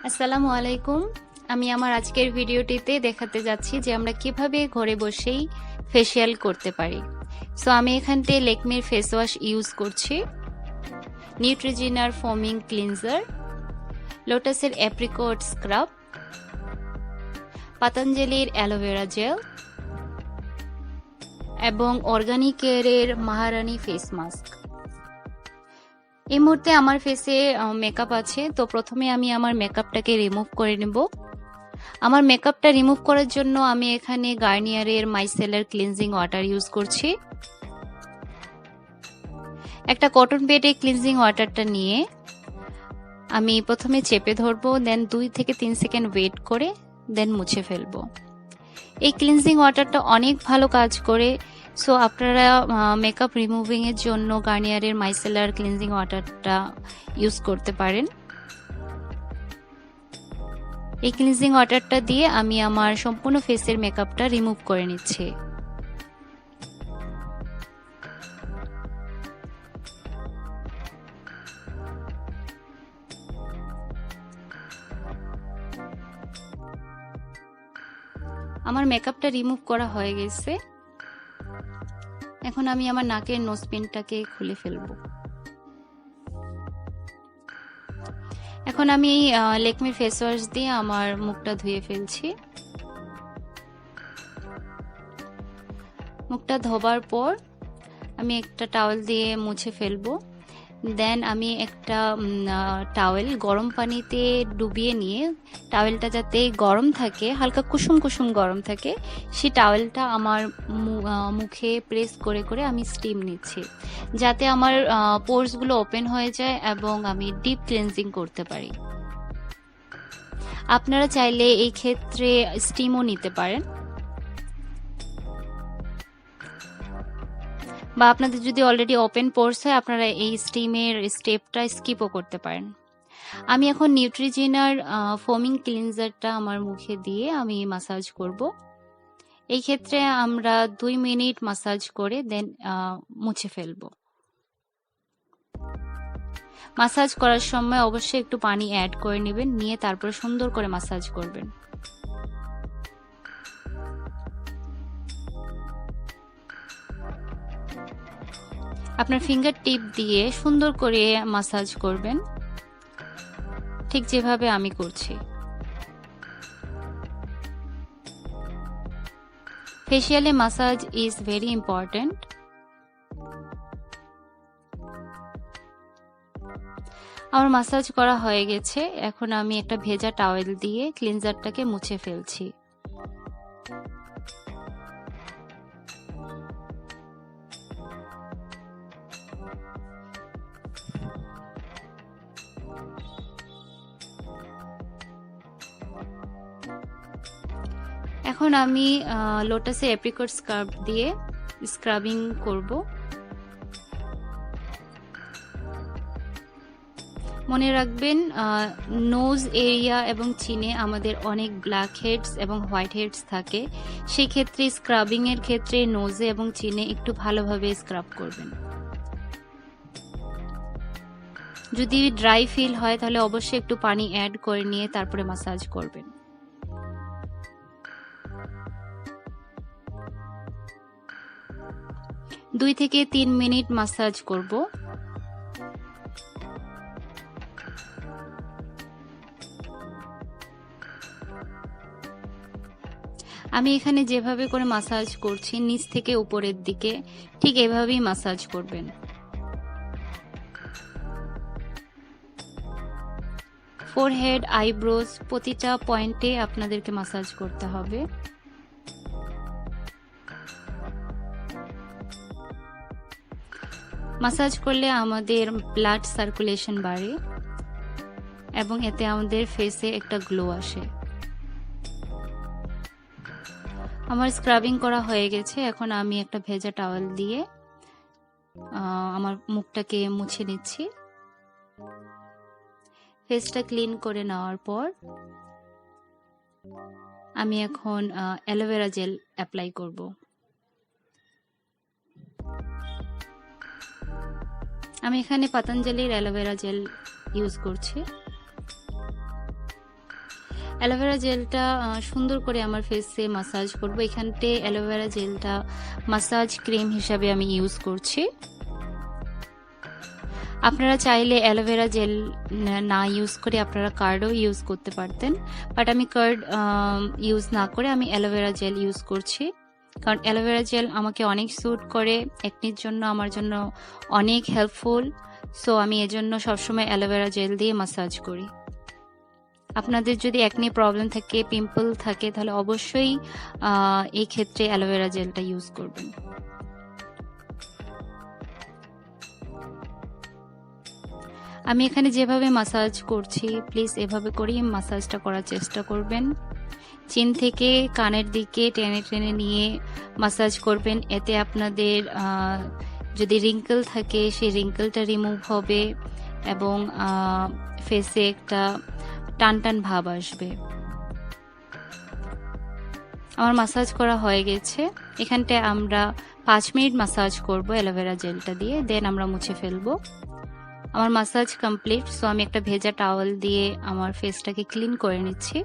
আসসালামুআলাইকুম। আমি আমার আজকের ভিডিওটিতে দেখাতে যাচ্ছি যে আমরা কিভাবে ঘরে বসেই ফেসিয়াল করতে পারি। সো আমি এখানতে ল্যাকমের ফেস ওয়াশ ইউজ করছি, নিউট্রিজিনার ফোমিং ক্লিনজার, লোটাসের অ্যাপ্রিকট স্ক্রাব, পাতঞ্জলির অ্যালোভেরা জেল এবং অর্গানিকের মাহারানি ফেস মাস্ক। এই মুহূর্তে আমার ফেসে মেকআপ আছে, তো প্রথমে আমি আমার মেকআপটাকে রিমুভ করে নেব। আমার মেকআপটা রিমুভ করার জন্য আমি এখানে গার্নিয়ারের মাইসেলার ক্লিনজিং ওয়াটার ইউজ করছি। একটা কটন প্যাডে ক্লিনজিং ওয়াটারটা নিয়ে আমি প্রথমে চেপে ধরবো, দেন 2 থেকে 3 সেকেন্ড ওয়েট করে দেন মুছে ফেলবো। এই ক্লিনজিং ওয়াটারটা অনেক ভালো কাজ করে। সো আপনারা মেকআপ রিমুভিং এর জন্য গার্নিয়ারের মাইসেলার ক্লিনজিং ওয়াটারটা ইউজ করতে পারেন। এই ক্লিনজিং ওয়াটারটা দিয়ে আমি আমার সম্পূর্ণ ফেসের মেকআপটা রিমুভ করে নিচ্ছি। আমার মেকআপটা রিমুভ করা হয়ে গেছে। এখন আমি আমার নাকের নোজপিনটাকে খুলে ফেলবো। এখন আমি ল্যাকমির ফেস ওয়াশ দিয়ে আমার মুখটা ধুয়ে ফেলছি। মুখটা ধোবার পর আমি একটা টাওয়েল দিয়ে মুছে ফেলবো। দেন আমি একটা টাওয়েল গরম পানিতে ডুবিয়ে নিয়ে, টাওয়েলটা যাতে গরম থাকে, হালকা কুসুম কুসুম গরম থাকে, সেই টাওয়েলটা আমার মুখে প্রেস করে করে আমি স্টিম নিচ্ছি, যাতে আমার পোরসগুলো ওপেন হয়ে যায় এবং আমি ডিপ ক্লিনজিং করতে পারি। আপনারা চাইলে এই ক্ষেত্রে স্টিমও নিতে পারেন, বা আপনাদের যদি অলরেডি ওপেন পোরস হয় আপনারা এই স্টিমের স্টেপটা স্কিপও করতে পারেন। আমি এখন নিউট্রিজিনার ফোমিং ক্লিনজারটা আমার মুখে দিয়ে আমি মাসাজ করব। এই ক্ষেত্রে আমরা 2 মিনিট মাসাজ করে দেন মুছে ফেলব। মাসাজ করার সময় অবশ্যই একটু পানি অ্যাড করে নেবেন, নিয়ে তারপর সুন্দর করে মাসাজ করবেন। আপনার ফিঙ্গার টিপ দিয়ে সুন্দর করে মাসাজ করবেন, ঠিক যেভাবে আমি করছি। ফেসিয়ালে মাসাজ ইজ ভেরি ইম্পর্টেন্ট। আমার মাসাজ করা হয়ে গেছে। এখন আমি একটা ভেজা টাওয়েল দিয়ে ক্লিনজারটাকে মুছে ফেলছি। এখন আমি লোটাসের অ্যাপ্রিকট স্ক্রাব দিয়ে স্ক্রাবিং করব। মনে রাখবেন, নোজ এরিয়া এবং চিনে আমাদের অনেক ব্ল্যাক হেডস এবং হোয়াইট হেডস থাকে। সেই ক্ষেত্রে স্ক্রাবিং এর ক্ষেত্রে নোজে এবং চিনে একটু ভালোভাবে স্ক্রাব করবেন। যদি ড্রাই ফিল হয় তাহলে অবশ্যই একটু পানি অ্যাড করে নিয়ে তারপরে মাসাজ করবেন। দুই থেকে 3 মিনিট মাসাজ করব। আমি এখানে যেভাবে করে মাসাজ করছি, নিচ থেকে উপরের দিকে, ঠিক এভাবেই মাসাজ করবেন। ফোরহেড, আইব্রোজ, প্রতিটা পয়েন্টে আপনাদেরকে মাসাজ করতে হবে। মাসাজ করলে আমাদের ব্লাড সার্কুলেশন বাড়ে এবং এতে আমাদের ফেসে একটা গ্লো আসে। আমার স্ক্রাবিং করা হয়ে গেছে। এখন আমি একটা ভেজা টাওয়েল দিয়ে আমার মুখটাকে মুছে নিচ্ছি। ফেসটা ক্লিন করে নেওয়ার পর আমি এখন অ্যালোভেরা জেল অ্যাপ্লাই করব। আমি এখানে পাতঞ্জলির অ্যালোভেরা জেল ইউজ করছি। অ্যালোভেরা জেলটা সুন্দর করে আমার ফেসে মাসাজ করব। এখানতে অ্যালোভেরা জেলটা মাসাজ ক্রিম হিসাবে আমি ইউজ করছি। আপনারা চাইলে অ্যালোভেরা জেল না ইউজ করে আপনারা কার্ডও ইউজ করতে পারতেন, বাট আমি কার্ড ইউজ না করে আমি অ্যালোভেরা জেল ইউজ করছি, কারণ অ্যালোভেরা জেল আমাকে অনেক স্যুট করে, একনির জন্য আমার জন্য অনেক হেল্পফুল। সো আমি এজন্য সবসময় অ্যালোভেরা জেল দিয়ে মাসাজ করি। আপনাদের যদি একনি প্রবলেম থাকে, পিম্পল থাকে, তাহলে অবশ্যই এই ক্ষেত্রে অ্যালোভেরা জেলটা ইউজ করবেন। আমি এখানে যেভাবে মাসাজ করছি, প্লিজ এভাবে করেই মাসাজটা করার চেষ্টা করবেন। চিন থেকে কানের দিকে টেনে টেনে নিয়ে মাসাজ করবেন। এতে আপনাদের যদি রিঙ্কেল থাকে সেই রিঙ্কেলটা রিমুভ হবে এবং ফেসে একটা টান টান ভাব আসবে। আমার মাসাজ করা হয়ে গেছে। এখানটায় আমরা 5 মিনিট মাসাজ করব অ্যালোভেরা জেলটা দিয়ে, দেন আমরা মুছে ফেলবো। আমার মাসাজ কমপ্লিট। সো আমি একটা ভেজা টাওয়াল দিয়ে আমার ফেসটাকে ক্লিন করে নিচ্ছি।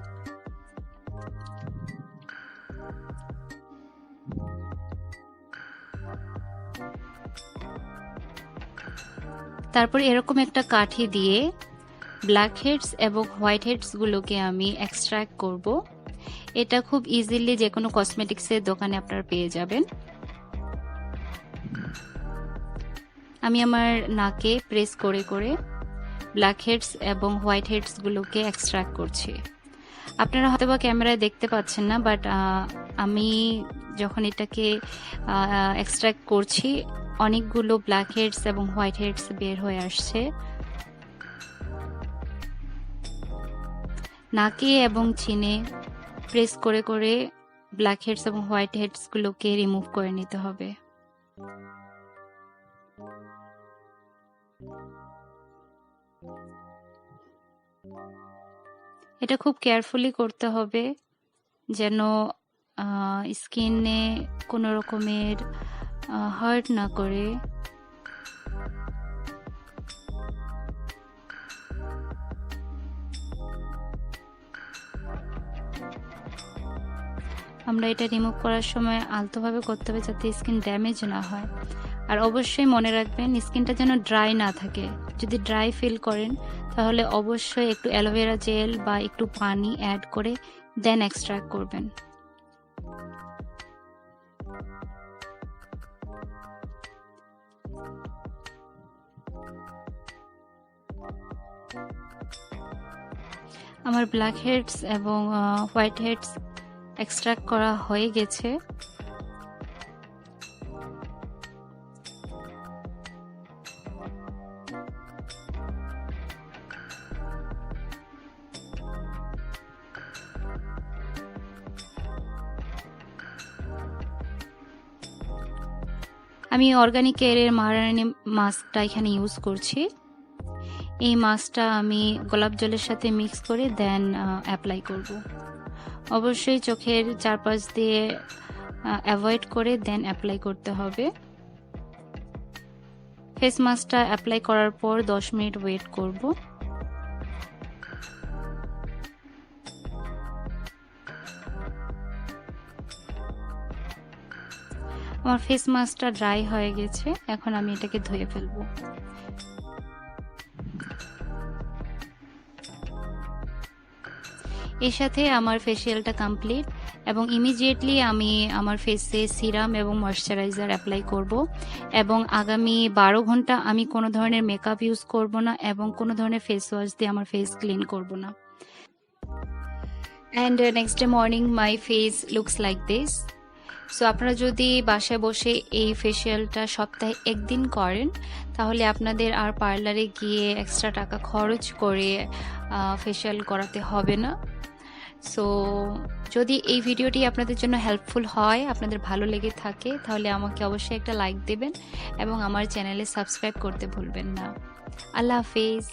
তারপর এরকম একটা কাঠি দিয়ে ব্ল্যাক হেডস এবং হোয়াইট হেডস গুলোকে আমি এক্সট্রাক্ট করব। এটা খুব ইজিলি যে কোনো কসমেটিক্সের দোকানে আপনারা পেয়ে যাবেন। আমি আমার নাকে প্রেস করে করে ব্ল্যাক হেডস এবং হোয়াইট হেডস গুলোকে এক্সট্রাক্ট করছি। আপনারা হয়তোবা ক্যামেরায় দেখতে পাচ্ছেন না, বাট আমি যখন এটাকে এক্সট্রাক্ট করছি অনেকগুলো ব্ল্যাক হেডস এবং হোয়াইট হেডস বের হয়ে আসছে। নাকে এবং চিনে প্রেস করে করে ব্ল্যাক হেডস এবং হোয়াইট হেডস গুলোকে রিমুভ করে নিতে হবে। এটা খুব কেয়ারফুলি করতে হবে যেন স্কিনে কোনো রকমের হার্ট না করে। আমরা এটা রিমুভ করার সময় আলতোভাবে করতে হবে যাতে স্কিন ড্যামেজ না হয়। আর অবশ্যই মনে রাখবেন স্কিনটা যেন ড্রাই না থাকে। যদি ড্রাই ফিল করেন তাহলে অবশ্যই একটু অ্যালোভেরা জেল বা একটু পানি অ্যাড করে দেন এক্সট্রাক্ট করবেন। আমার ব্ল্যাক হেডস এবং হোয়াইট হেডস এক্সট্রাক্ট করা হয়ে গেছে। আমি অর্গানিকের মাহারানি মাস্কটা এখানে ইউজ করছি। এই মাস্কটা আমি গোলাপ জলের সাথে মিক্স করে দেন অ্যাপ্লাই করব। অবশ্যই চোখের চারপাশ দিয়ে অ্যাভয়েড করে দেন অ্যাপ্লাই করতে হবে। ফেস মাস্কটা অ্যাপ্লাই করার পর 10 মিনিট ওয়েট করব। আমার ফেস মাস্কটা ড্রাই হয়ে গেছে, এখন আমি এটাকে ধুয়ে ফেলবো। এর সাথে আমার ফেসিয়ালটা কমপ্লিট এবং ইমিডিয়েটলি আমি আমার ফেসে সিরাম এবং ময়শ্চারাইজার অ্যাপ্লাই করব এবং আগামী 12 ঘন্টা আমি কোনো ধরনের মেকআপ ইউজ করব না এবং কোনো ধরনের ফেস ওয়াশ দিয়ে আমার ফেস ক্লিন করব না। And next day morning my face looks like this. So আপনারা যদি বাসায় বসে এই ফেসিয়ালটা সপ্তাহে একদিন করেন তাহলে আপনাদের আর পার্লারে গিয়ে এক্সট্রা টাকা খরচ করে ফেসিয়াল করাতে হবে না। সো যদি এই ভিডিওটি আপনাদের জন্য হেল্পফুল হয়, আপনাদের ভালো লেগে থাকে, তাহলে আমাকে অবশ্যই একটা লাইক দেবেন এবং আমার চ্যানেলে সাবস্ক্রাইব করতে ভুলবেন না। আল্লাহ হাফেজ।